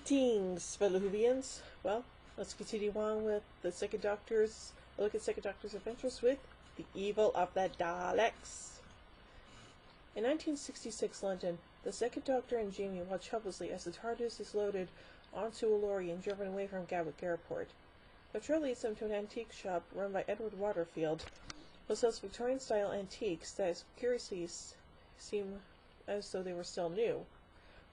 Greetings, fellow Whovians. Well, let's continue on with the Second Doctor's look at Second Doctor's adventures with the evil of the Daleks. In 1966 London, the Second Doctor and Jamie watch helplessly as the TARDIS is loaded onto a lorry and driven away from Gatwick Airport. The trail leads them to an antique shop run by Edward Waterfield, who sells Victorian-style antiques that curiously seem as though they were still new.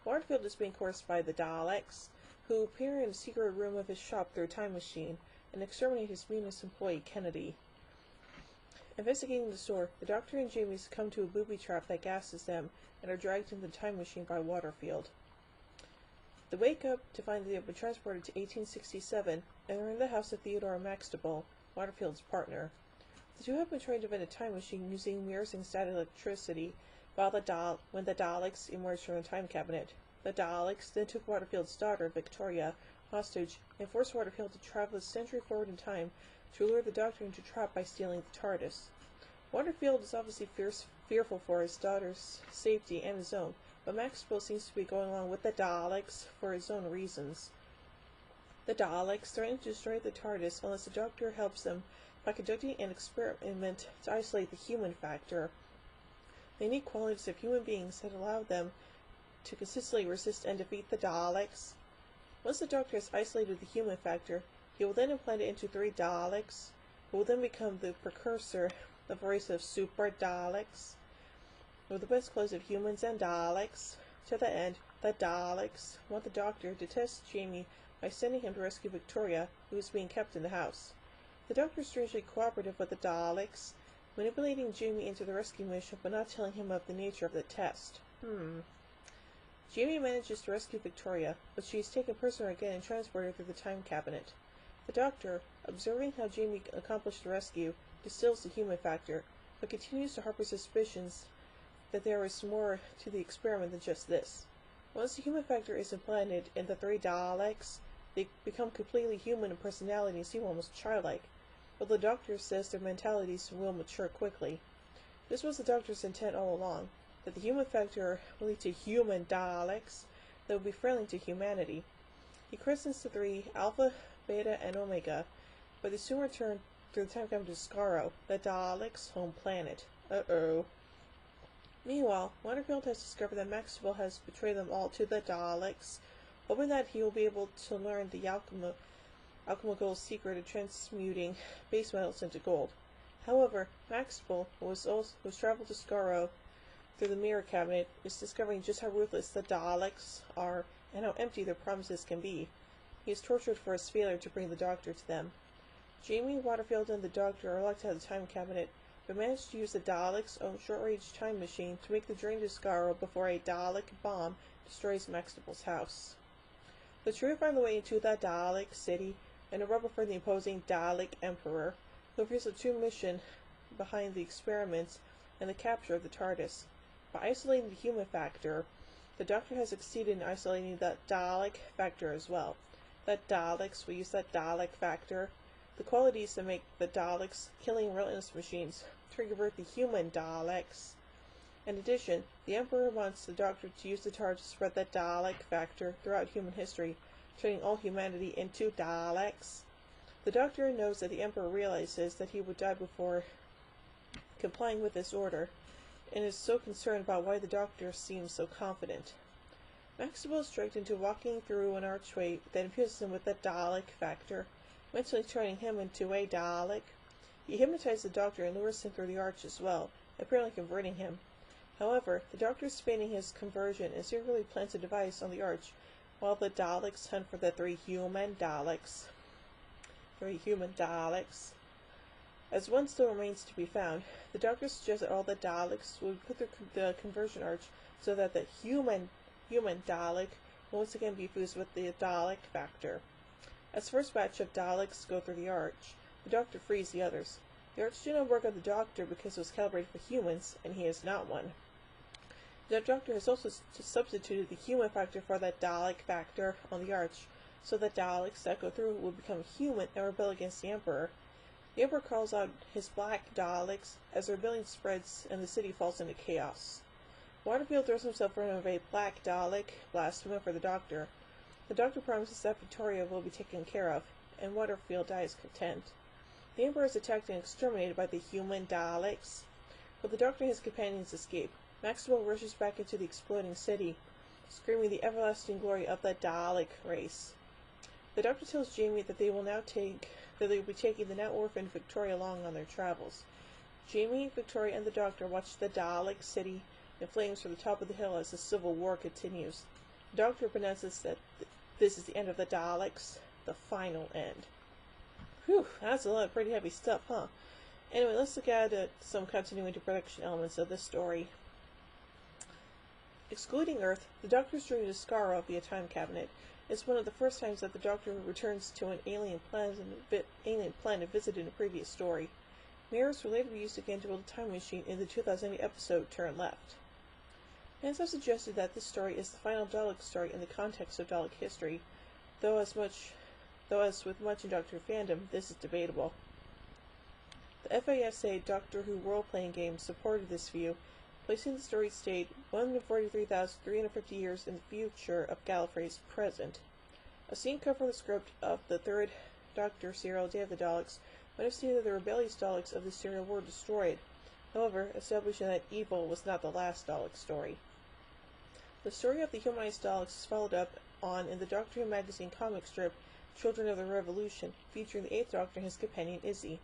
Waterfield is being coerced by the Daleks, who appear in a secret room of his shop through a time machine and exterminate his meanest employee, Kennedy. Investigating the store, the Doctor and Jamie succumb to a booby trap that gasses them and are dragged into the time machine by Waterfield. They wake up to find that they have been transported to 1867 and are in the house of Theodore Maxtable, Waterfield's partner. The two have been trying to invent a time machine using mirrors and static electricity when the Daleks emerged from the time cabinet. The Daleks then took Waterfield's daughter, Victoria, hostage and forced Waterfield to travel a century forward in time to lure the Doctor into a trap by stealing the TARDIS. Waterfield is obviously fearful for his daughter's safety and his own, but Maxwell seems to be going along with the Daleks for his own reasons. The Daleks threaten to destroy the TARDIS unless the Doctor helps them by conducting an experiment to isolate the human factor. They need qualities of human beings that allow them to consistently resist and defeat the Daleks. Once the Doctor has isolated the human factor, he will then implant it into 3 Daleks, who will then become the precursor of a race of super Daleks, with the best clothes of humans and Daleks. To that end, the Daleks want the Doctor to test Jamie by sending him to rescue Victoria, who is being kept in the house. The Doctor is strangely cooperative with the Daleks, manipulating Jamie into the rescue mission but not telling him of the nature of the test. Jamie manages to rescue Victoria, but she is taken prisoner again and transported through the time cabinet. The Doctor, observing how Jamie accomplished the rescue, distills the human factor, but continues to harbor suspicions that there is more to the experiment than just this. Once the human factor is implanted in the 3 Daleks, they become completely human in personality and seem almost childlike, but the Doctor says their mentalities will mature quickly. This was the Doctor's intent all along, that the human factor will lead to human Daleks that will be friendly to humanity. He christens the 3 Alpha, Beta, and Omega, but they soon return through the time cabinet to Skaro, the Daleks' home planet. Meanwhile, Waterfield has discovered that Maxwell has betrayed them all to the Daleks, hoping that he will be able to learn the alchemical secret of transmuting base metals into gold. However, Maxwell, who has traveled to Skaro through the mirror cabinet, is discovering just how ruthless the Daleks are and how empty their promises can be. He is tortured for his failure to bring the Doctor to them. Jamie, Waterfield, and the Doctor are locked out of the time cabinet, but manage to use the Daleks' own short-range time machine to make the journey to Skaro before a Dalek bomb destroys Maxtable's house. The trio find the way into the Dalek city and rubber for the imposing Dalek Emperor, who reveals the true mission behind the experiments and the capture of the TARDIS. By isolating the human factor, the Doctor has succeeded in isolating the Dalek factor as well. The Daleks will use that Dalek factor, the qualities that make the Daleks killing relentless machines, to convert the human Daleks. In addition, the Emperor wants the Doctor to use the TARDIS to spread the Dalek factor throughout human history, turning all humanity into Daleks. The Doctor knows that the Emperor realizes that he would die before complying with this order, and is so concerned about why the Doctor seems so confident. Maxwell is dragged into walking through an archway that infuses him with the Dalek factor, mentally turning him into a Dalek. He hypnotizes the Doctor and lures him through the arch as well, apparently converting him. However, the Doctor is feigning his conversion and secretly plants a device on the arch, while the Daleks hunt for the 3 human Daleks. As one still remains to be found, the Doctor suggests that all the Daleks would put the conversion arch so that the human Dalek will once again be fused with the Dalek factor. As the first batch of Daleks go through the arch, the Doctor frees the others. The arch did not work on the Doctor because it was calibrated for humans, and he is not one. The Doctor has also substituted the human factor for the Dalek factor on the arch, so that Daleks that go through will become human and rebel against the Emperor. The Emperor calls out his black Daleks as the rebellion spreads and the city falls into chaos. Waterfield throws himself in front of a black Dalek blast to win for the Doctor. The Doctor promises that Victoria will be taken care of, and Waterfield dies content. The Emperor is attacked and exterminated by the human Daleks. But the Doctor and his companions escape. Maximo rushes back into the exploding city, screaming the everlasting glory of the Dalek race. The Doctor tells Jamie that they will be taking the now orphaned Victoria along on their travels. Jamie, Victoria, and the Doctor watch the Dalek city in flames from the top of the hill as the Civil War continues. The Doctor pronounces that this is the end of the Daleks, the final end. Whew, that's a lot of pretty heavy stuff, huh? Anyway, let's look at some continuing to production elements of this story. Excluding Earth, the Doctor's journey to Skaro via Time Cabinet is one of the first times that the Doctor returns to an alien planet visited in a previous story. Mirrors were later used again to build a time machine in the 2008 episode Turn Left. Fans have suggested that this story is the final Dalek story in the context of Dalek history, though as with much in Doctor Who fandom, this is debatable. The FASA Doctor Who role-playing game supported this view, placing the story state 143,350 years in the future of Gallifrey's present. A scene cut from the script of the third Doctor serial Day of the Daleks might have stated that the rebellious Daleks of the serial were destroyed, however, establishing that evil was not the last Dalek story. The story of the humanized Daleks is followed up on in the Doctor Who magazine comic strip Children of the Revolution, featuring the Eighth Doctor and his companion Izzy.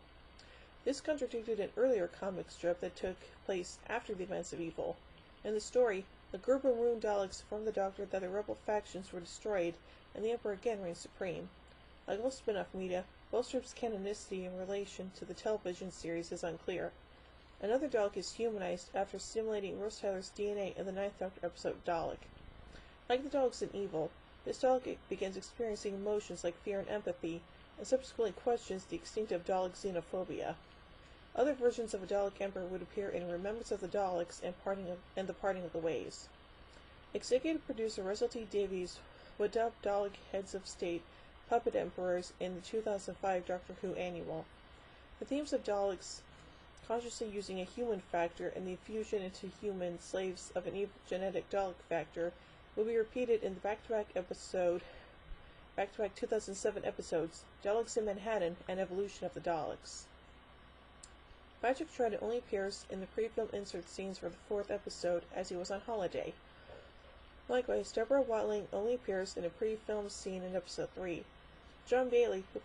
This contradicted an earlier comic strip that took place after the events of Evil. In the story, a group of maroon Daleks informed the Doctor that the rebel factions were destroyed, and the Emperor again reigned supreme. Like all spin-off media, both strips' canonicity in relation to the television series is unclear. Another Dalek is humanized after simulating Rose Tyler's DNA in the Ninth Doctor episode Dalek. Like the Daleks in Evil, this Dalek begins experiencing emotions like fear and empathy, and subsequently questions the instinctive Dalek xenophobia. Other versions of a Dalek Emperor would appear in Remembrance of the Daleks and The Parting of the Ways. Executive producer Russell T Davies would dub Dalek heads of state puppet emperors in the 2005 Doctor Who annual. The themes of Daleks consciously using a human factor and the infusion into human slaves of an evil genetic Dalek factor will be repeated in the back-to-back 2007 episodes Daleks in Manhattan and Evolution of the Daleks. Patrick Troughton only appears in the pre-film insert scenes for the fourth episode as he was on holiday. Likewise, Deborah Watling only appears in a pre-film scene in episode 3. John Bailey, who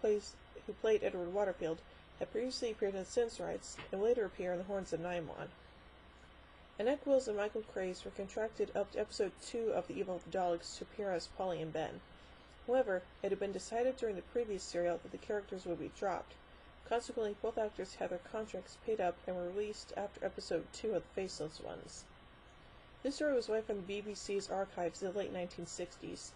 played Edward Waterfield, had previously appeared in Sensorites and will later appear in The Horns of Nimon. Annette Wills and Michael Craze were contracted up to episode 2 of The Evil of the Daleks to appear as Polly and Ben. However, it had been decided during the previous serial that the characters would be dropped. Consequently, both actors had their contracts paid up and were released after episode 2 of The Faceless Ones. This story was wiped from the BBC's archives in the late 1960s.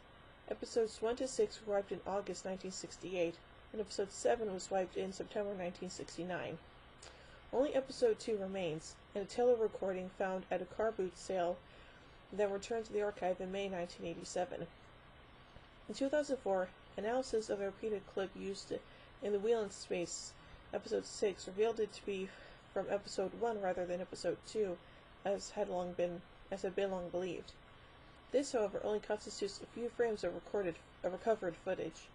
Episodes 1 to 6 were wiped in August 1968, and episode 7 was wiped in September 1969. Only episode 2 remains, and a tele-recording found at a car boot sale that returned to the archive in May 1987. In 2004, analysis of a repeated clip used in The Wheel in Space, episode 6, revealed it to be from episode 1 rather than episode 2, as had been long believed. This, however, only constitutes a few frames of recovered footage.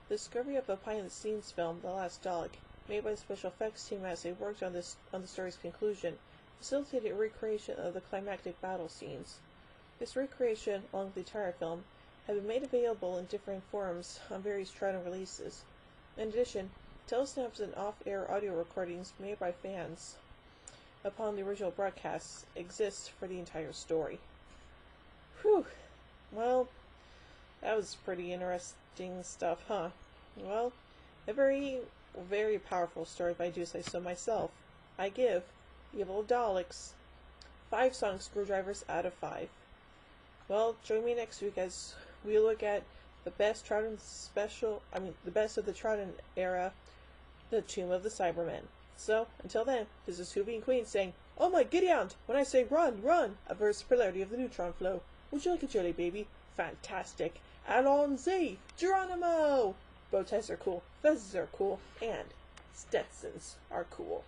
The discovery of a behind-the-scenes film, The Last Dalek, made by the special effects team as they worked on the story's conclusion, facilitated a recreation of the climactic battle scenes. This recreation, along with the entire film, had been made available in different forms on various Troughton releases. In addition, telesnaps and off-air audio recordings made by fans upon the original broadcasts exist for the entire story. Whew. Well, that was pretty interesting stuff, huh? Well, a very, very powerful story if I do say so myself. I give Evil Daleks 5 sonic screwdrivers out of 5. Well, join me next week as we look at the best Troughton the best of the Troughton era, The Tomb of the Cybermen. So, until then, this is Hoovy and Queen saying, "Oh my giddy aunt, when I say run, run, averse polarity of the neutron flow. Would you like a jelly, baby? Fantastic. Allons-y, Geronimo! Bow ties are cool, fezzes are cool, and Stetsons are cool."